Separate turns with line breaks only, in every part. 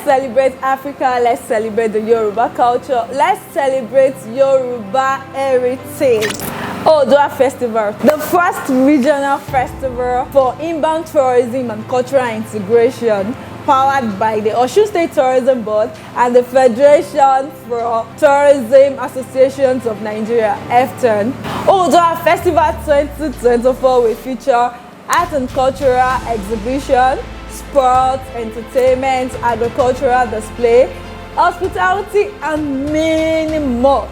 Let's celebrate Africa, let's celebrate the Yoruba culture, let's celebrate Yoruba heritage. Odua Festival, the first regional festival for inbound tourism and cultural integration, powered by the Osun State Tourism Board and the Federation for Tourism Associations of Nigeria, FTAN. Odua Festival 2024 will feature art and cultural exhibition, sports, entertainment, agricultural display, hospitality, and many more.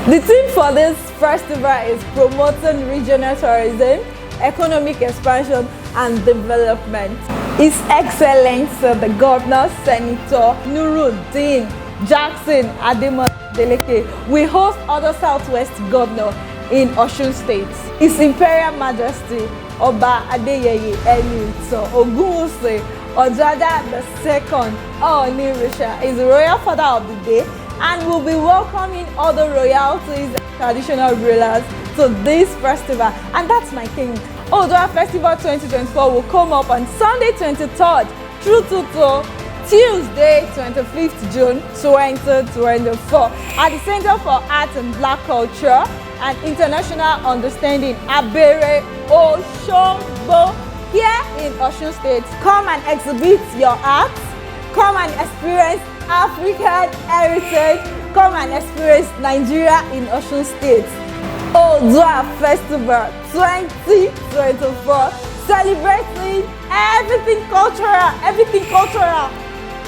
The theme for this festival is promoting regional tourism, economic expansion, and development. His Excellency the Governor, Senator Nuruddin Jackson Ademodeleke will host other Southwest Governor in Osun State. His Imperial Majesty Oba Adeyeye Enitan Ogunwusi Ojaja II Onirisha is the royal father of the day and will be welcoming other royalties and traditional rulers to this festival. And that's my king. Odua Festival 2024 will come up on Sunday 23rd through to Tuesday 25th June 2024 at the Center for Art and Black Culture and International Understanding, Abere Oshogbo, here in Osun State. Come and exhibit your art, come and experience African heritage, come and experience Nigeria in Osun State. Odua Festival 2024, celebrating everything cultural,